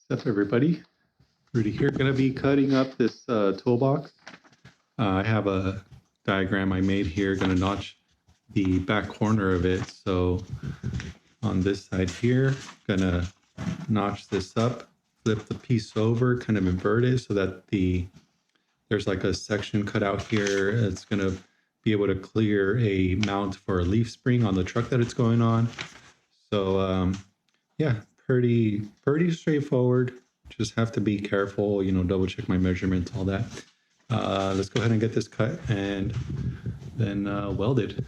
What's up, everybody? Rudy here. Going to be cutting up this toolbox. I have a diagram I made here. Going to notch the back corner of it. So on this side here, going to notch this up, flip the piece over, kind of invert it so that there's like a section cut out here. It's going to be able to clear a mount for a leaf spring on the truck that it's going on. So yeah, pretty straightforward. Just have to be careful, double check my measurements, all that. Let's go ahead and get this cut and then welded.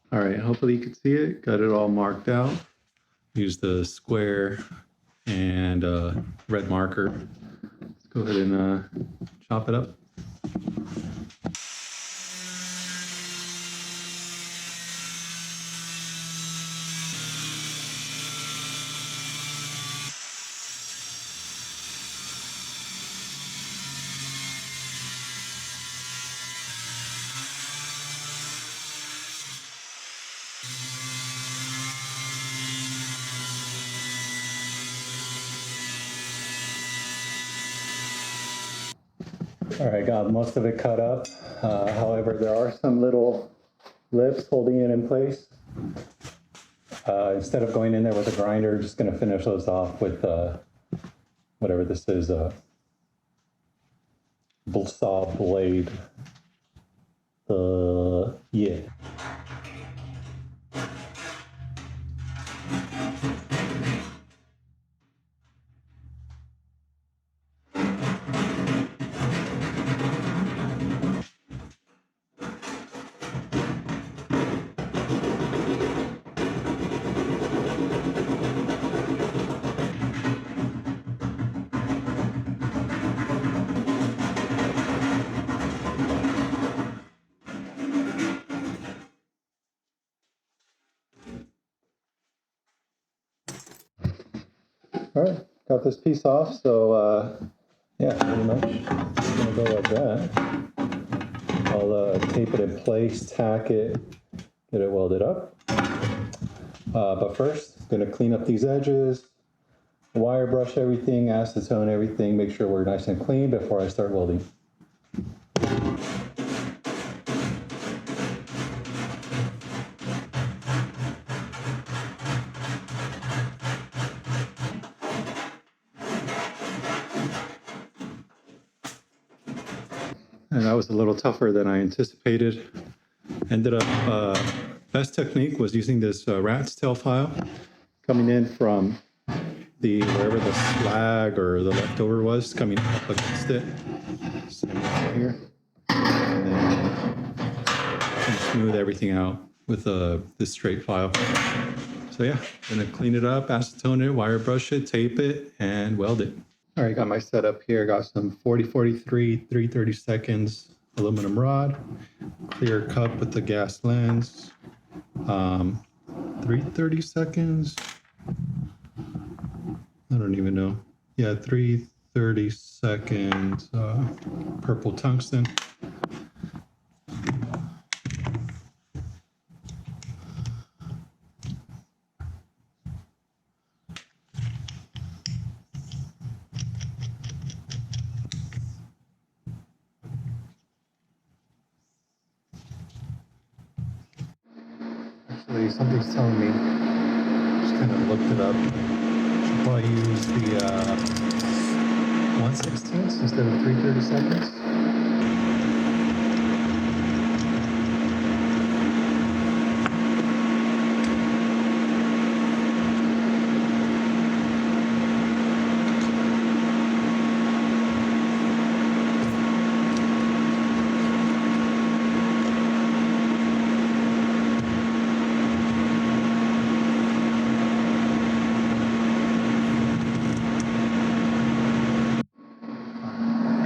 All right, hopefully you can see it. Got it all marked out. Use the square and red marker. Let's go ahead and chop it up. All right, got most of it cut up. However, there are some little lips holding it in place. Instead of going in there with a grinder, just going to finish those off with whatever this is, a saw blade. Yeah. All right, got this piece off, so yeah, pretty much it's gonna go like that. I'll tape it in place, tack it, get it welded up. But first, I'm gonna clean up these edges, wire brush everything, acetone everything, make sure we're nice and clean before I start welding. And that was a little tougher than I anticipated. Ended up, best technique was using this rat's tail file coming in from wherever the slag or the leftover was, coming up against it. Same right here. And then smooth everything out with this straight file. So yeah, gonna clean it up, acetone it, wire brush it, tape it, and weld it. All right, got my setup here. Got some 4043, 330 seconds aluminum rod, clear cup with the gas lens, 330 seconds. I don't even know. Yeah, 330 seconds, purple tungsten. Actually, something's telling me, just kind of looked it up. Should probably use the 1/16 instead of 330 seconds.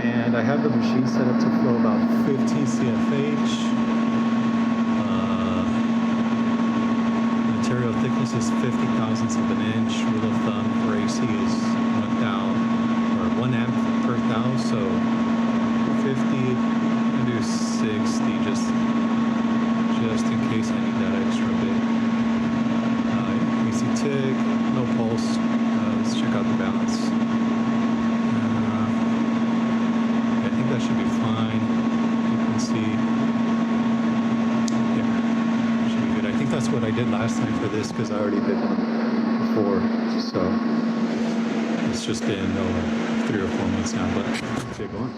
And I have the machine set up to flow about 15 CFH. Material thickness This is 50 thousandths of an inch. Rule of thumb for AC is 1 amp per thou. So 50 and do 60 just in case I need that extra bit. AC tick, no pulse. Let's check out the balance. I think that should be fine. You can see. Yeah, should be good. I think that's what I did last time for this because I already did one before. So it's just been 3 or 4 months now, but let's get going.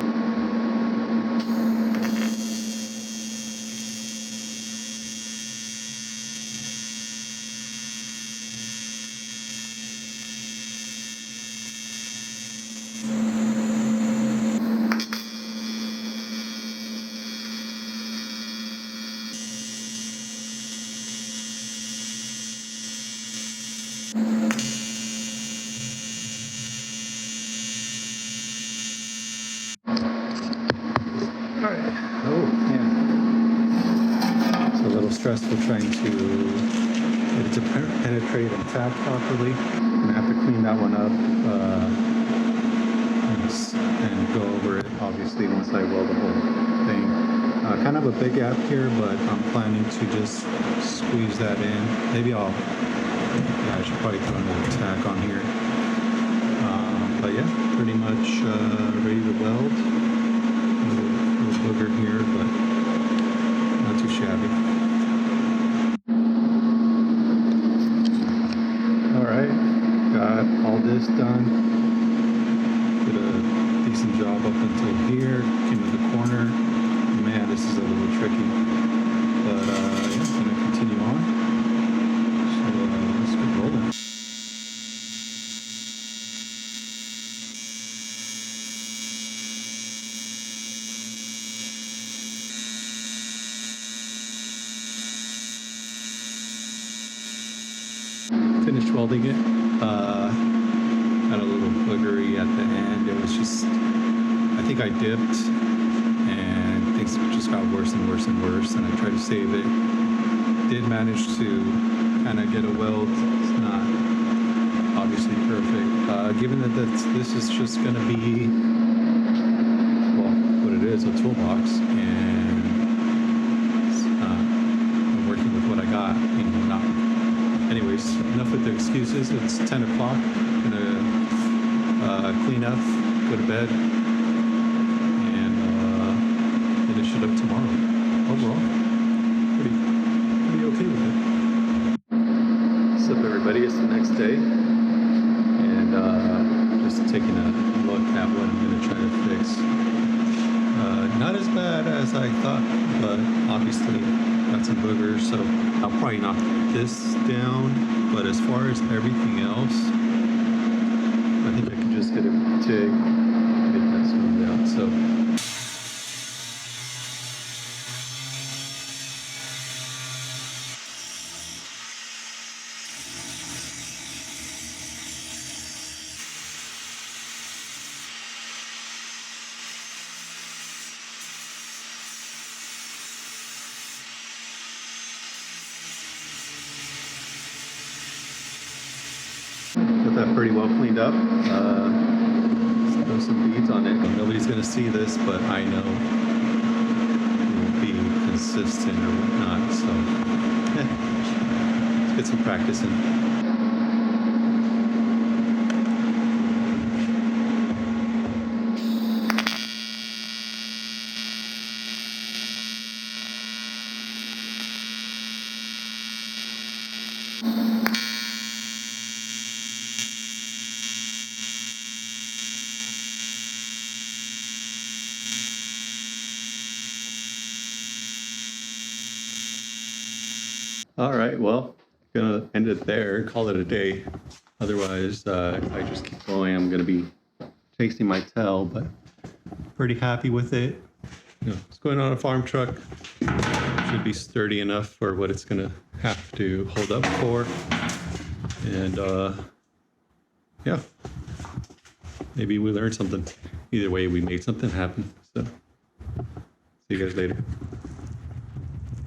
Oh, yeah. It's a little stressful trying to get it to penetrate and tap properly. I'm gonna have to clean that one up and go over it, obviously, once I weld the whole thing. Kind of a big gap here, but I'm planning to just squeeze that in. Maybe I should probably throw another tack on here. But yeah, pretty much ready to weld. Booger here, but not too shabby. All right, got all this done. Did a decent job up until here. Came to the corner. Man, this is a little tricky, but yeah, I'm gonna continue on. So let's get rolling. Finished welding it. Got a little boogery at the end. It was just, I think I dipped and things just got worse and worse and worse, and I tried to save it. Did manage to kind of get a weld. It's not obviously perfect. Given that this is just going to be, well, what it is, a toolbox, and I'm working with what I got, not. Anyways, enough with the excuses. It's 10 o'clock. I'm gonna clean up, go to bed, and finish it up tomorrow. Overall, pretty okay with it. What's up, everybody? It's the next day, and just taking a look at what I'm gonna try to fix. Not as bad as I thought, but obviously got some boogers, so I'll probably knock this down. But as far as everything else, I think I can just get a TIG, make that smooth out. So got that pretty well cleaned up. Throw some beads on it. Nobody's gonna see this, but I know it will be consistent or whatnot. So yeah, let's get some practice in. All right, well, gonna end it there, call it a day. Otherwise, if I just keep going, I'm gonna be chasing my tail, but pretty happy with it. It's going on a farm truck. Should be sturdy enough for what it's gonna have to hold up for. And yeah, maybe we learned something. Either way, we made something happen. So see you guys later.